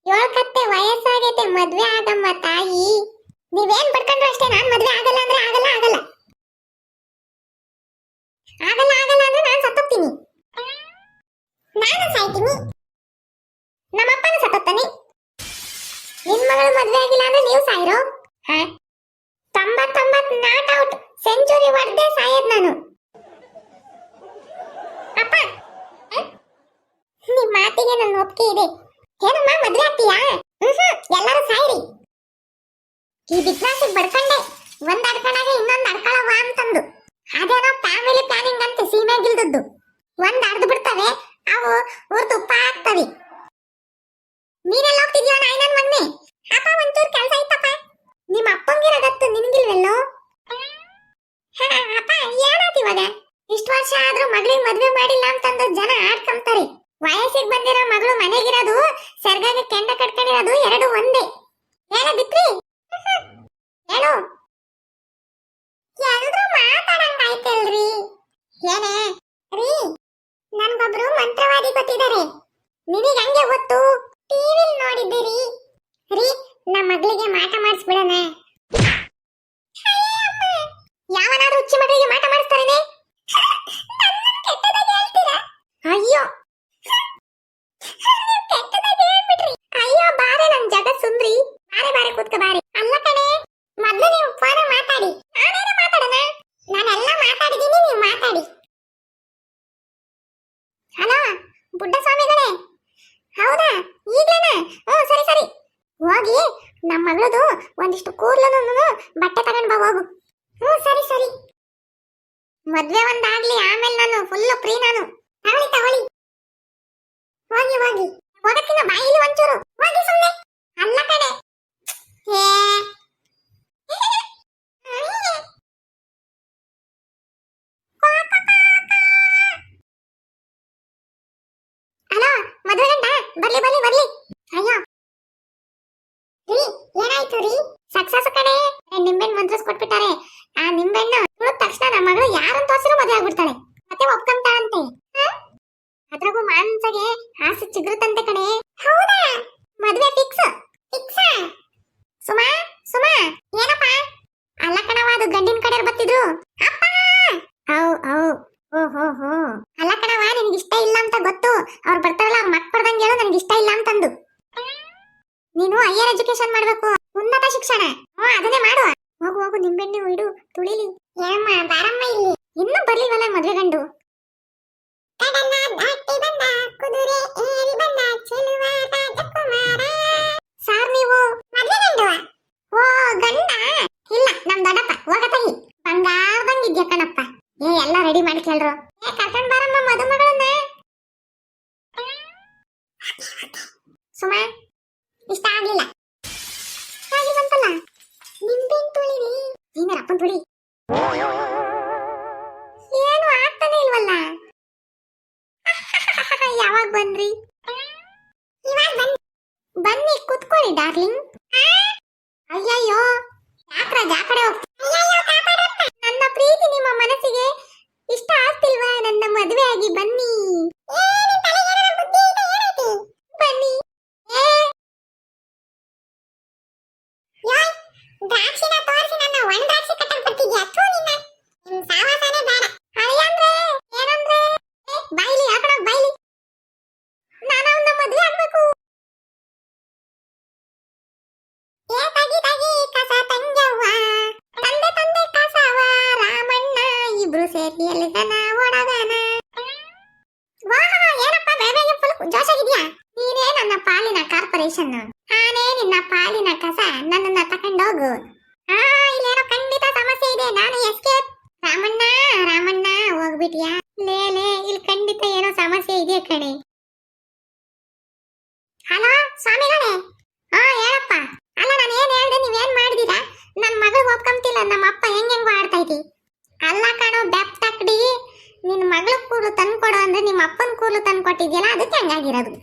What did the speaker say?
ಯೋಳ್ಕತ್ತೆ ವಯಸ್ಸಾಗೈತೆ ಮದ್ವೆ ಆಗಮ್ಮ ತಾಯಿ. ನೀವೇನ್ ಪಡ್ಕೊಂಡ್ರು ಅಷ್ಟೇ, ನಾನ್ ಮದ್ವೆ ಆಗಲ್ಲ ಅಂದ್ರೆ ಆಗಲ್ಲ ಆಗಲ್ಲ ಆಗಲ್ಲ ಆಗಲ್ಲ ಅಂದ್ರೆ ನಾನ್ ಸತ್ತೋಗ್ತೀನಿ. ನಾನು ಸಾಯ್ತೀನಿ, ನಮ್ಮಪ್ಪನ ಸತ್ತೋಗ್ತಾನೆ. ನಿನ್ ಮಗಳು ಮದ್ವೆ ಆಗಿಲ್ಲ ಅಂದ್ರೆ ನೀವು ಸಾಯಿರೋ. 99 ನಾಟ್ ಔಟ್ ಸೆಂಚುರಿ ಹೊಡೆದೇ ಸಾಯೋದ್ ನಾನು. ಅಪ್ಪ ನಿಮ್ ಮಾತಿಗೆ ನನ್ನ ಒಪ್ಪಿಗೆ ಇದೆ. ಏನಮ್ಮ ಮದ್ವೆ ಆಗ್ತೀಯಾ? ಎಲ್ಲರೂ ಸಾಯಿರಿ. ಈ ಬಿಗ್ ಬಾಸಿಗೆ ಬಡ್ಕೊಂಡೆ, ಒಂದ್ ಅಡ್ಕಣಾಗೆ ಇನ್ನೊಂದ್ ಅಡ್ಕಳವ ಅಂತಂದು. ಅದೇನೋ ಫ್ಯಾಮಿಲಿ ಪ್ಲಾನಿಂಗ್ ಅಂತ ಸೀಮೆಗಿಲ್ದದ್ದು. ಒಂದ್ ಅರ್ದು ಬಿಡ್ತವೆ, ಅವು ಊರ್ ತುಪ್ಪ ಆಗ್ತವೆ. ನೀನೆಲ್ಲ ಹೋಗ್ತಿದ್ಯೋ ನಾಯಿನನ್ ಮಗ್ನೆ? ಅಪ್ಪ ಒಂಚೂರು ಕೆಲಸ ಇತ್ತಪ್ಪ. ನಿಮ್ಮ ಅಪ್ಪಂಗಿರೋದತ್ತು ನಿನ್ಗಿಲ್ವೆಲ್ಲೋ? ಅಪ್ಪ ಏನಾಯ್ತು ಇವಾಗ? ಇಷ್ಟು ವರ್ಷ ಆದ್ರೂ ಮಗಳಿಗೆ ಮದ್ವೆ ಮಾಡಿಲ್ಲ ಅಂತಂದು ಜನ ಆಡ್ಕೊಂತಾರೆ. ವಯಸ್ಸಿಗೆ ಬಂದಿರೋ ಮಗಳು ಮನೆಗಿರೋದು, ಸರ್ಗಾಗೆ ಕೆಂಡ ಕಟ್ಕೊಂಡಿರೋದು ಎರಡು ಒಂದೇ. ಹೇಳ ಬಿತ್ರಿ ಹೇಳು. ಎಲ್ರು ಮಾತಾಡಂಗಾಯ್ತಲ್ರಿ. ಏನೇ ರೀ, ನನ್ಗೊಬ್ರು ಮಂತ್ರವಾದಿ ಗೊತ್ತಿದ್ದಾರೆ. ನಿನಗೆ ಹಂಗೆ ಗೊತ್ತು? ಟಿವಿಲ್ ನೋಡಿದ್ದೀರಿ ರೀ. ನಮ್ಮ ಮಗಳಿಗೆ ಮಾಟ ಮಾಡಿಸ್ಬಿಡೋಣ. ಯಾವನಾದ್ರೂ ಹುಚ್ಚಿ ಮಗಳಿಗೆ ಮಾಟ ಮಾಡಿಸ್ತಾರೇನೆ? ಅಯ್ಯೋ ಅಯ್ಯೋ ಬಾರೆ ನನ್ ಜಗತ್ ಸುಂದ್ರಿ, ಬಾರೆ ಬಾರೆ ಕೂತ್ಕ ಬಾರೆ. ಅಲ್ಲ ಕಣೆ, ಮೊದ್ಲು ನೀವು ಫೋನ್ ಮಾತಾಡಿ, ನಾನೇನು ಮಾತಾಡೋಣ? ನಾನೆಲ್ಲ ಮಾತಾಡಿದೀನಿ, ನೀವು ಮಾತಾಡಿ. ಹಲೋ ಬುಡ್ಡ ಸ್ವಾಮಿಗಳೇ, ಹೌದಾ ಈಗೇನಾ? ಸರಿ ಸರಿ, ಹೋಗಿ ನಮ್ಮ ಮಗಳದು ಒಂದಿಷ್ಟು ಕೂರ್ಲನ್ನು ಬಟ್ಟೆ ತಗೊಂಡ್ ಬಾ ಹೋಗು. ಸರಿ ಸರಿ. ಮದ್ವೆ ಒಂದಾಗ್ಲಿ, ಆಮೇಲೆ ನಾನು ಫುಲ್ ಫ್ರೀ. ನಾನು ತಗೊಳ್ಳಿ ತಗೊಳ್ಳಿ, ಹೋಗಿ ಹೋಗಿ. ಹೋಗಕ್ಕಿನ್ನ ಬಾಯಿಲಿ ಒಂಚೂರು ಹೋಗಿ ಸುಮ್ಮನೆ. ಅಲ್ಲ ಕಡೆ ಹಲೋ ಮದ್ವೆ ಗಂಡ ಬರ್ಲಿ ಬರ್ಲಿ ಬರ್ಲಿ. ಅಯ್ಯೋ ರೀ, ಏನಾಯ್ತು ರೀ? ಸಕ್ಸಸ್ ಕಡೆ ನಿಂಬೆಣ್ಣು ಮಂತ್ರಸ್ ಕೊಟ್ಬಿಟ್ಟಾರೆ. ಆ ನಿಂಬೆಣ್ಣು ತುಳಿದ ತಕ್ಷಣ ನಮ್ಮ ಮಗಳು ಯಾರನ್ನು ತೋರಿಸಿರೋ ಮದುವೆ ಆಗ್ಬಿಡ್ತಾಳೆ, ಮತ್ತೆ ಒಪ್ಕೊಂತಾಳಂತೆ. ಅದ್ರಾಗೂ ಮಾನ್ಸಗೆ ಹಾಸು ಚಿಗುರುತ್ತಂತೆ ಕಡೆ. ಹೌದಾ? ಮದುವೆ ಫಿಕ್ಸ್ ಫಿಕ್ಸ್. ಸುಮಾ ಸುಮಾ ಏನಪ್ಪ? ಅಲ್ಲ ಕಣವ, ಅದು ಗಂಡಿನ ಕಡೆ ಬರ್ತಿದ್ರು. ಅಪ್ಪ ಓಹೋ. ಅಲ್ಲ ಕಣವ, ನಿನ್ಗೆ ಇಷ್ಟ ಇಲ್ಲ ಅಂತ ಗೊತ್ತು. ಅವ್ರು ಬರ್ತಾರಲ್ಲ, ಅವ್ರ ಮಕ್ ಪಡ್ದಂಗೆ ಹೇಳು ನನಗೆ ಇಷ್ಟ ಇಲ್ಲ ಅಂತಂದು. ನೀನು ಹೈಯರ್ ಎಜುಕೇಶನ್ ಮಾಡ್ಬೇಕು, ಉನ್ನತ ಶಿಕ್ಷಣ. ಅದನ್ನೇ ಮಾಡುವ. ಹೋಗು ಹೋಗು, ನಿಂಬೆಣ್ಣೆ ಇಡು ತುಳಿಲಿ. ಏಮ್ಮ ಬಾರಮ್ಮ ಇಲ್ಲಿ. ಇನ್ನೂ ಬರ್ಲಿವಲ್ಲ ಮದ್ವೆ ಗಂಡು. ಸಾರ್ ನೀವು ಮದ್ವೆ ಗಂಡು? ಓ ಗಂಡ ಇಲ್ಲ, ನಮ್ ದೊಡ್ಡಪ್ಪ. ಹೋಗತಗಿ ಬಂಗಾರದಂಗಿದ್ಯಾ ಕಣಪ್ಪ. ಎಲ್ಲ ರೆಡಿ ಮಾಡಿ ಕೇಳ್ರು. ಕರ್ಕೊಂಡ್ ಬಾರಮ್ಮ ಮದುಮಗಳನ್ನ. ಸುಮಾ ಇಷ್ಟ ಆಗ್ಲಿಲ್ಲ ಬಂತಲ್ಲ, ನಿಂಬೆನ್ ತುಳಿರಿ. ನೀನ ಅಪ್ಪನ್ ತುಳಿ. ಏನು ಆಗ್ತಾನೆ ಇಲ್ವಲ್ಲ. ಯಾವಾಗ ಬಂದ್ರಿ? ಇವಾಗ ಬನ್ನಿ ಕುತ್ಕೊಳ್ಳಿ ಡಾರ್ಲಿಂಗ್. ಅಯ್ಯಯ್ಯೋ ಯಾಕ್ರಾಜ್ ಆ ಕಡೆ ಹೋಗ್ತೀನಿ. ನನ್ನ ಪ್ರೀತಿ ನಿಮ್ಮ ಮನಸ್ಸಿಗೆ ಇಷ್ಟ ಆಗ್ತಿಲ್ವಾ? ನನ್ನ ಮದುವೆ ಆಗಿ ಬನ್ನಿ ಬನ್ನಿ. ದ್ರಾಕ್ಷಿನ ತೋರಿಸಿ ನನ್ನ ಒಣ ದ್ರಾಕ್ಷಿ ಕಟ್ಟಕ್ ಬರ್ತಿದ್ಯಾ? ಥೂ ನಿನ್ನ, ನಿಮ್ ಸಾವಾಸನೆ ಬೇಡ. ಅಯ್ಯಂದ್ರೆ ಏನಂದ್ರೆ ಬಾಯ್ಲಿ ಹಾಕೋಣ ಬಾಯ್ಲಿ. ನಾನು ಅವನ್ನ ಮದುವೆ ಆಗ್ಬೇಕು. ತಗಿ ತಗಿ ಕಸ ತಂಜವ್ವ, ತಂದೆ ತಂದೆ ಕಸವ ರಾಮಣ್ಣ, ಇಬ್ರು ಸೇರಿ ಎಲ್ಲಿಗನ ಓಡೋದನ. ವಾಹ ಏನಪ್ಪ ಬೇಬೇಗೆ ಫುಲ್ ಜೋಶಾಗಿದ್ಯಾ? ನೀನೇ ನನ್ನ ಪಾಲಿನ ಕಾರ್ಪೊರೇಷನ್, ನಾನೇ ನಿನ್ನ ಪಾಲಿನ ಕಸ. ನನ್ನನ್ನ ತಕೊಂಡೋಗು. ಇಲ್ಲೇನೋ ಖಂಡಿತ ಸಮಸ್ಯೆ ಇದೆ, ನಾನು ಎಸ್ಕೇಪ್. ರಾಮಣ್ಣ ರಾಮಣ್ಣ ಹೋಗ್ಬಿಟ್ಯಾ? ಲೇ ಇಲ್ಲಿ ಖಂಡಿತ ಏನೋ ಸಮಸ್ಯೆ ಇದೆ ಕಣೆ. ಹಲೋ ಸ್ವಾಮಿಗಳೇ. ಹೇಳಪ್ಪ. ಅಲ್ಲ ನಾನು ಏನ್ ಹೇಳ್ದೆ, ನೀವೇನ್ ಮಾಡಿದೀರಾ? ನನ್ ಮಗಳು ಒಪ್ಕೊಂತಿಲ್ಲ, ನಮ್ಮ ಅಪ್ಪ ಹೆಂಗ್ ಆಡ್ತಾ ಇದ್ದಿ. ಅಲ್ಲ ಕಣೋ ಬೆಪ್ ತಕ್ಡಿ, ನಿನ್ ಮಗಳ ಕೂರು ತಂದ್ಕೊಡು ಅಂದ್ರೆ ನಿಮ್ಮ ಅಪ್ಪನ ಕೂರು ತಂದ್ಕೊಟ್ಟಿದ್ಯಲ್ಲ, ಅದಕ್ಕೆ ಹಂಗಾಗಿರೋದು.